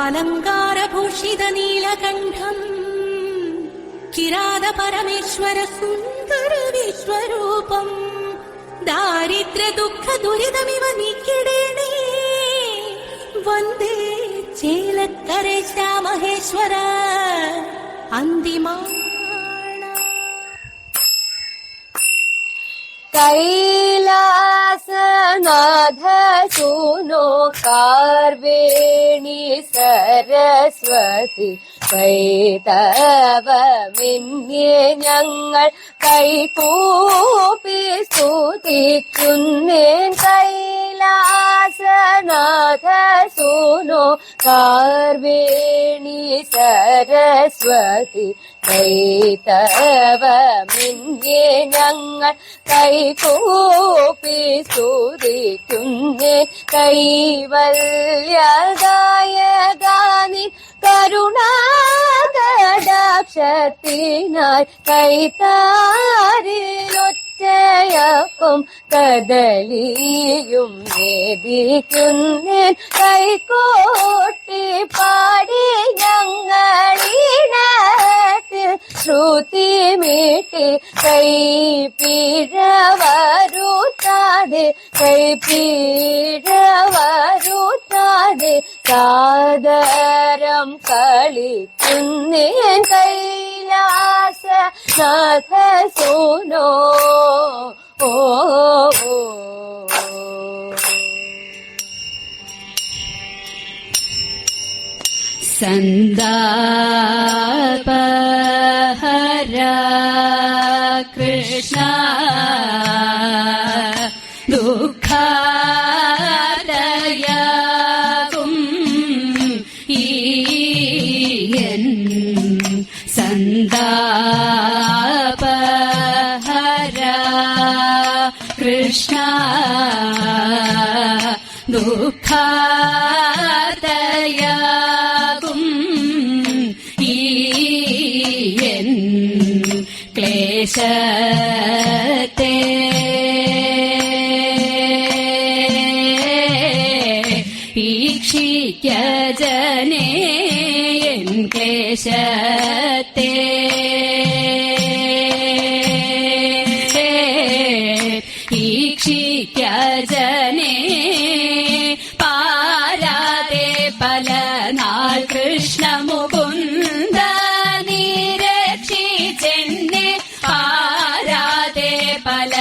സർപ്പാലങ്കാരഭൂഷിത നീലകണ്ഠം കിരാത പരമേശ്വര സുന്ദര വിശ്വരൂപം ദാരിദ്ര്യ ദുഃഖ ദുരിതമിവ നീക്കിടേണേ വന്ദേ ചേലക്കര ശ്യാമഹേശ്വര അന്തിമാ कैलासनाथ सुनो कार्वेणी सरस्वती കൈതവമിന്യേ ഞങ്ങൾ കൈകൂപ്പി സ്തുതിക്കുന്നേൻ കൈലാസനാഥ സുനോ കാർവേണി സരസ്വതി കൈതവമിന്യേ ഞങ്ങൾ കൈകൂപ്പി സ്തുതിക്കുന്നേൻ കൈവല്യദായകാനി കരുണാകടാക്ഷത്തിനായി കൈത്താരിലൊറ്റയപ്പം കദളിയും നേദിക്കുന്നേൻ കൈകോട്ടി പാടി ഞങ്ങളിണത്തിൽ ശ്രുതി മീട്ടി കൈപീഴവരുത്താതെ സാദരം കളിക്കുന്നേൻ കൈലാസനാഥ സുനോ ഓ സന്താപഹരാ കൃഷ്ണ ദുഃഖാലയാകും ഈയൻ സന്താപഹരാ കൃഷ്ണ ദുഃഖാലയാകും ഈയൻ ക്ലേശത്തെ ഈക്ഷിക്ക ജനേയൻ ക്ലേശത്തെ ഈക്ഷിക്ക ജനേ പാരാതെ പല നാൾ കൃഷ്ണമുകുന്ദ നിരക്ഷിച്ചെന്നെ പാരാതെ പല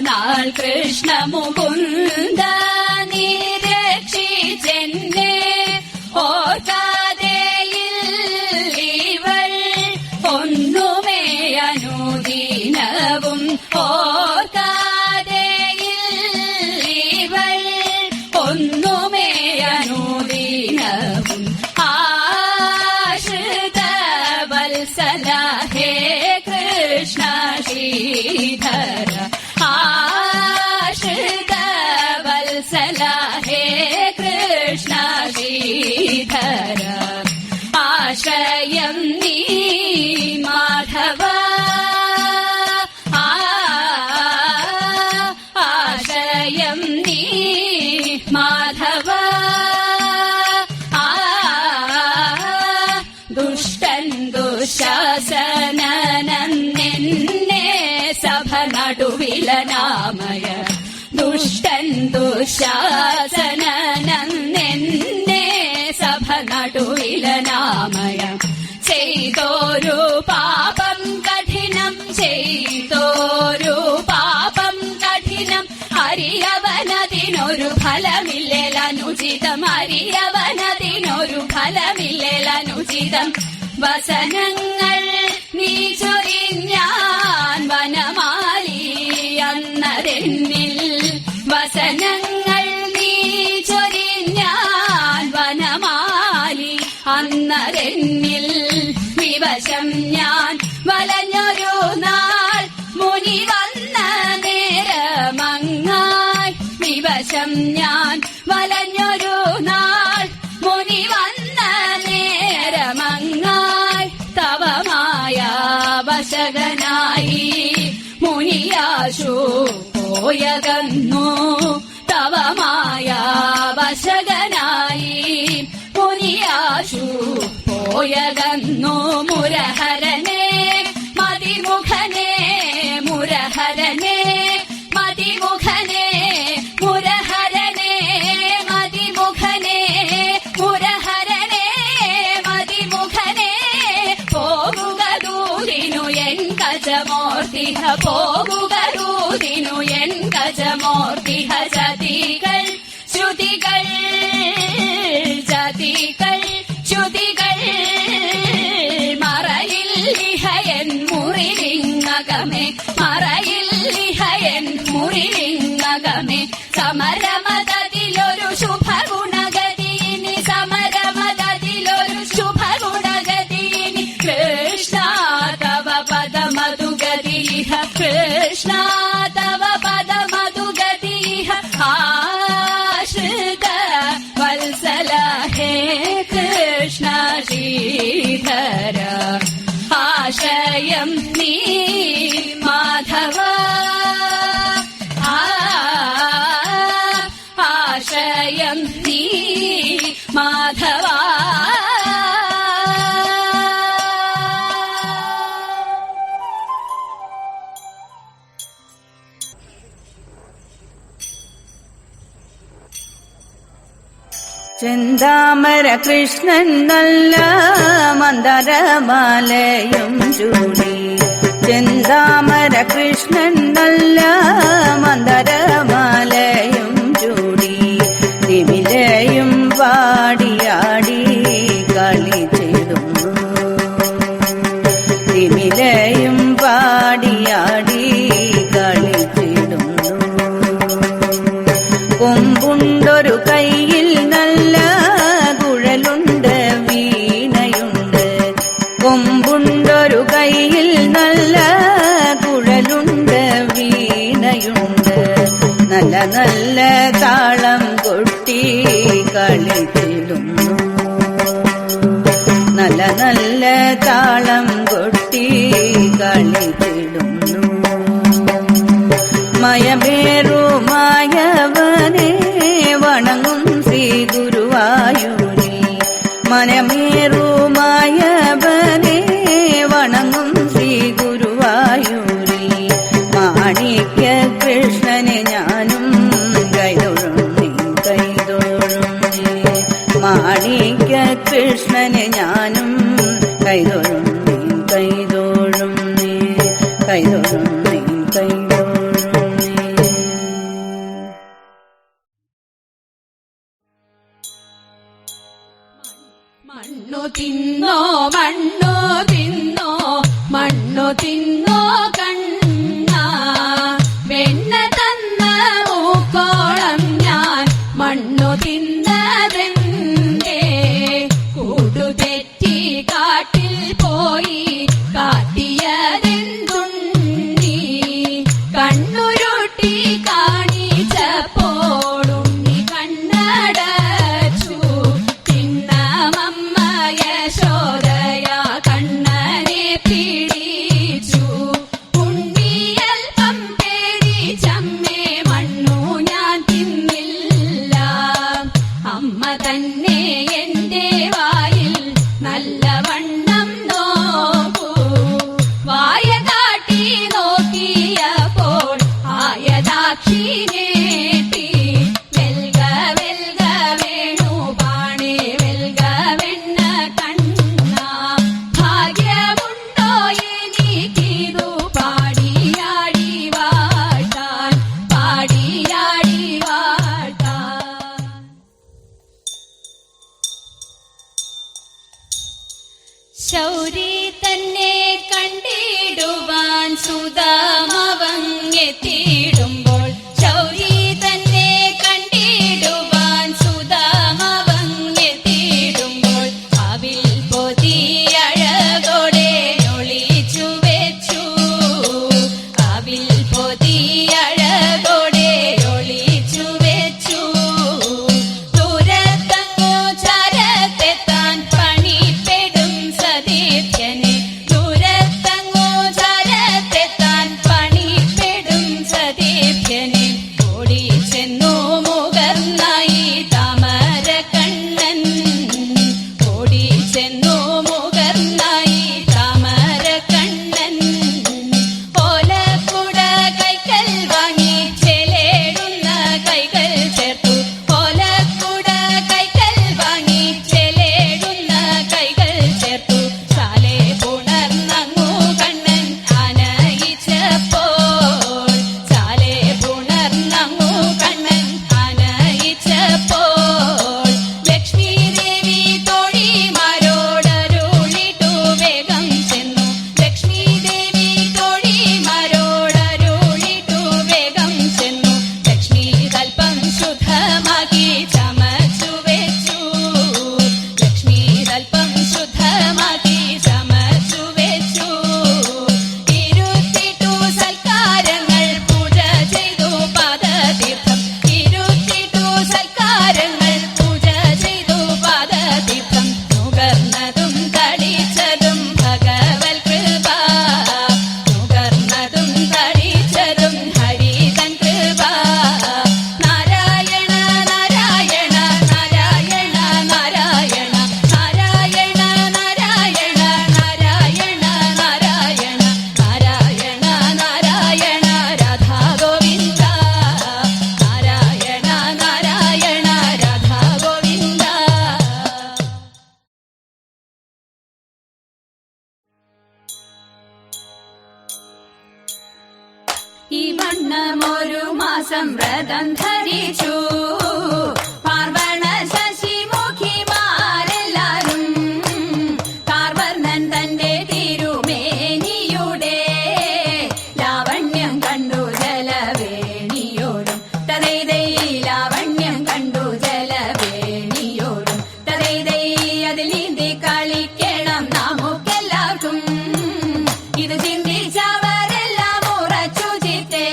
നാൾ കൃഷ്ണമുകുന്ദ നിരക്ഷിച്ചെന്നെ ഓർക്കാതെയിവൾ ഒന്നുമേ അനുദിനവും ഓർക്കാതെയിവൾ ഒന്നുമേ അനുദിനവും ആശ്രിത വത്സല ഹേ കൃഷ്ണ ശ്രീധര ആശ്രിത വത്സല ഹേ കൃഷ്ണ ശ്രീധര ആശ്രയം നീ മാധവ ആശ്രയം നീ മാധവ ദുഷ്ടൻ ദുശാസനനെന്നെ സഭ നടുവിലനാമയ ദുഷ്ടൻ ദുശാസനനെന്നെ സഭ നടുവിലനാമയ ചെയ്തോരു പാപം കഠിനം ചെയ്തോരു പാപം കഠിനം ഹരിയവനതിനൊരു ഫലമില്ലേലനുചിതം ഹരിയവനതിനൊരു ഫലമില്ലേലനുചിതം വസനങ്ങൾ നീ ചൊരിഞ്ഞാൻ വനമാലി അന്നതെന്നിൽ വസനങ്ങൾ നീ ചൊരിഞ്ഞാൻ വനമാലി അന്നതെന്നിൽ വിവശം ഞാൻ വലഞ്ഞൊരു നാൾ മുനി വന്ന നേരമങ്ങായി വിവശം ഞാൻ വലഞ്ഞൊരു നാൾ മുനി വന്ന നേരമങ്ങായി തവമായ വശകനായി മുനിയാശു പോയകന്നു തവമായ വശകനായി പോയകന്നു മുരഹരനെ മതിമുഖനെ മുരഹരനെ മതിമുഖനെ മുരഹരനെ മതിമുഖനെ മുരഹരനെ മതിമുഖനെ പോകുക ദൂരിനു എൻ ഗജമോർത്തിഹ പോകുക ദൂരിനു എൻ ഗജമോർത്തിഹ ജതികൾ ശ്രുതികൾ ജതികൾ ശ്രുതികൾ മറയില്ലിഹയൻ മുറിലിങ്ങകമേ മറയില്ലിഹയൻ മുറിലിങ്ങകമേ സമരമതതിലൊരു ശുഭഗുണഗതിനി സമരമതതിലൊരു ശുഭഗുണഗതിനി കൃഷ്ണ തവ പദമധുഗതിഹ കൃഷ്ണ തവ പദമധുഗതിഹ ആശ്രിത വത്സല ഹേ കൃഷ്ണ ശ്രീധര ആശയം നീ മാധവ ആശയം നീ മാധവ ചെന്താമര കൃഷ്ണൻ നല്ല മന്ദരമാലയും ചൂടി ചെന്താമര കൃഷ്ണൻ നല്ല മന്ദരമാലയും ചൂടി തിമിലയും പാടിയാടി കളിച്ചിടുന്നു തിമിലയും പാടിയാടി കളിച്ചിടുന്നു കൊമ്പുണ്ടൊരു കയ്യിൽ നല്ല കുഴലുണ്ട് വീണയുണ്ട് കൊമ്പുണ്ടൊരു കയ്യിൽ നല്ല കുഴലുണ്ട് വീണയുണ്ട് നല്ല നല്ല താളം കൊട്ടി കളിച്ചിടുന്നു നല്ല നല്ല താളം കൊട്ടി കളിച്ചിടുന്നു മയമേറുമായവനെ വണങ്ങും ശ്രീ ഗുരുവായൂരി മനമേറുമായവനെ വണങ്ങും ശ്രീ ഗുരുവായൂരി മാണിക്യ കൃഷ്ണനെ ഞാനും കൈതൊഴും കൈതൊഴും മാണിക്യ കൃഷ്ണനെ ഞാനും കൈതൊഴും കൈതൊഴും കൈതൊഴും കൈതൊഴും മണ്ണു തിന്നോ മണ്ണു തിന്നോ മണ്ണു തിന്നോ കണ്ണ വെണ്ണ തന്ന മൂക്കോളം ഞാൻ മണ്ണു തിന്നതെന്തേ കൂടുതെറ്റി കാട്ടിൽ പോയി കാട്ടിയതെന്തുണ്ണി കണ്ണുരുട്ടി കാണിച്ചപ്പോളുണ്ണി കണ്ണടച്ചു യശോദയ കണ്ണനെ പിടിച്ചു ഉണ്ണിയൽപ്പം പേടിച്ചമ്മേ മണ്ണു ഞാൻ തിന്നില്ല അമ്മ തന്നെ എന്റെ വായിൽ നല്ലവണ്ണം നോക്കൂ വായ കാട്ടി നോക്കിയപ്പോൾ ആയതാക്ഷിനേട്ടി വെൽഗ വെൽഗ വേണു പാണേ വെൽഗ വെണ്ണ കണ്ണ ഭാഗ്യമുണ്ടോ എനിക്കിതു പാടിയാടി വാഴ്ത്താൻ പാടിയാടി വാഴ്ത്താൻ ശൗരി തന്നെ കണ്ടിടുവാൻ സുധാമവങ്ങെത്തിയിടുമ്പോൾ ശൗരി തന്നെ കണ്ടിടുവാൻ സുധാമവങ്ങെത്തിയിടുമ്പോൾ അവിൽ പൊതിയഴകോടെ ഒളിച്ചു വെച്ചു അവിൽ പൊതിയഴകോടെ ഒളിച്ചു വെച്ചു ദൂരത്തങ്ങോ ചരത്തെത്താൻ പണിപ്പെടും സതീർത്ഥ്യനെ ദൂരത്തങ്ങോ ചരത്തെത്താൻ ഈ വണ്ണമൊരു മാസം വ്രതം ധരിച്ചു പാർവണ ശശിമുഖിമാരെല്ലാരും കാർവർണ്ണൻ തന്റെ തിരുമേനിയുടെ ലാവണ്യം കണ്ടു ജലവേണിയോടും തതൈതൈ ലാവണ്യം കണ്ടു ജലവേണിയോടും തതൈതൈ അതിൽ നീന്തി കളിക്കണം നമുക്കെല്ലാവർക്കും ഇത് ചിന്തിച്ചവരെല്ലാം ഉറച്ചു ചിത്തേ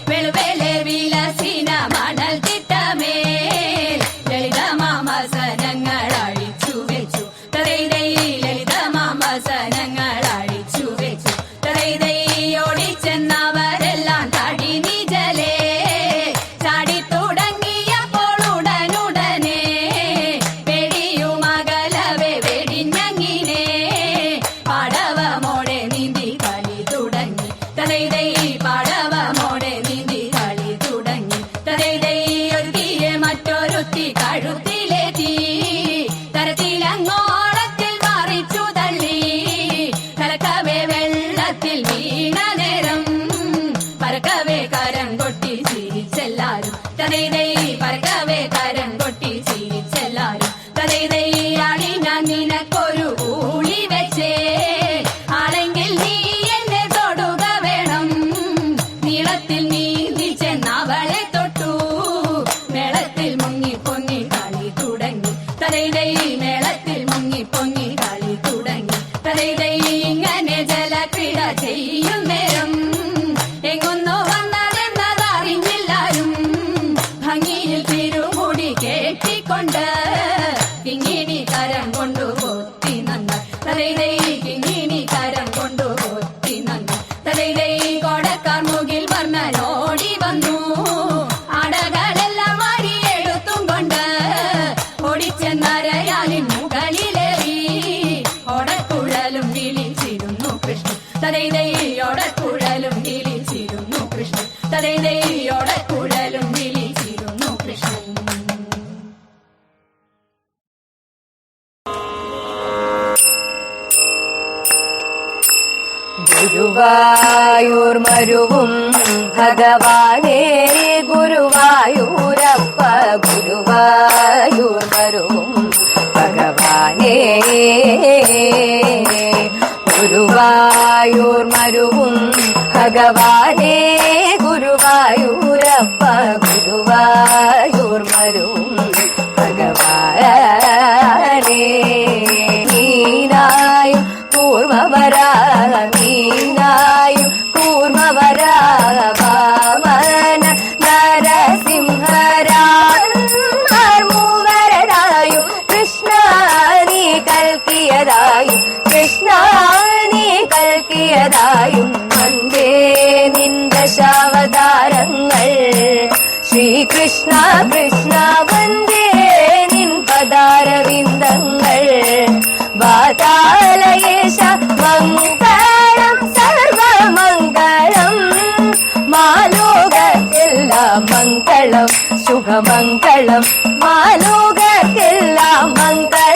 വെളുവേലെ വിലസിന മണൽ തിട്ടമേൽ ലളിതമാമസനങ്ങൾ അഴിച്ചു വെച്ചു തതൈതൈ ലളിതമാമസനങ്ങൾ അഴിച്ചു വെച്ചു തതൈതൈ ഓടിച്ചെന്നവരെല്ലാം തടി നിജലേ ചാടി തുടങ്ങിയപ്പോൾ ഉടനുടനെ വെടിയുമകലവെ വെടിഞ്ഞങ്ങിനെ പാടവമോടെ നീന്തി കളി തുടങ്ങി തതൈതൈ പാടവമോടെ നീന്തി കളി തുടങ്ങി തതൈതൈ ഒരുത്തിയെ മറ്റൊരുത്തി കഴുത്തിലേറ്റി തരത്തിലങ്ങോളത്തിൽ മറിച്ചു തള്ളി കലക്കവേ വെള്ളത്തിൽ വീണ നേരം പരക്കവേ കരം കൊട്ടി ചിരിച്ചെല്ലാരും തതൈതൈ പരക്കവേ കരം കൊട്ടി ചിരിച്ചെല്ലാരും തതൈതൈ ആടി ഞാൻ നിനക്കൊരു ഊളി വെച്ചേ ആണെങ്കിൽ നീ എന്നെ തൊടുക വേണം നീളത്തിൽ നീന്തി ചെന്നവളെ തൊട്ടു മേളത്തിൽ മുങ്ങി പൊങ്ങി കളി തുടങ്ങി തതൈതൈ മേളത്തിൽ മുങ്ങി പൊങ്ങി കളി തുടങ്ങി തതൈതൈ ഇങ്ങനെ ജലക്രീഡ ചെയ്യും നേരം എങ്ങൊന്നു വന്നതെന്നതറിഞ്ഞില്ലാരും ഭംഗിയിൽ തിരുമുടി കേട്ടിക്കൊണ്ട് കിങ്ങിണി കരം കൊണ്ടു പൊത്തി നന്ന തലൈതൈ കിങ്ങിണി കരം കൊണ്ടു പൊത്തി നന്ന തലൈതൈ കോടക്കാർ മുകിൽ വർണ്ണനോടി വന്നു അടകളെല്ലാം അരിയെടുത്തും കൊണ്ട് ഓടിച്ചെന്നരയാലിൻ മുകളിലേറി ഓടക്കുഴലും വിളിച്ചിരുന്നു കൃഷ്ണൻ തലൈതൈ ഓടക്കുഴലും വിളിച്ചിരുന്നു കൃഷ്ണൻ തലൈതൈ ഓടക്കുഴലും വിളിച്ചിരുന്നു കൃഷ്ണൻ ഗുരുവായൂർ മരുവും ഭഗവാനേ ഗുരുവായൂരപ്പ ഗുരുവായൂർ മരുവും ഭഗവാനേ ഗുരുവായൂർ മരുവും ഭഗവാനേ ഗുരുവായൂരപ്പ ഗുരുവായൂർ മരുവും ഭഗവാനേ നീനായും കൂർമ്മവരാമീനായും കൂർമ്മവരാമന നരസിംഹരാമൂവരനായും കൃഷ്ണാനി കൽക്കിയതായും കൃഷ്ണാനി കൽക്കിയതായും വന്ദേ നിന്ദശാവതാരങ്ങൾ ശ്രീകൃഷ്ണ കൃഷ്ണ വന്ദേ നിൻ പദാരവിന്ദങ്ങൾ വാതാലയേശ മംഗളം സർവമംഗളം മാലോകത്തെല്ലാം മംഗളം ശുഭമംഗളം മാലോകത്തെല്ലാം മംഗളം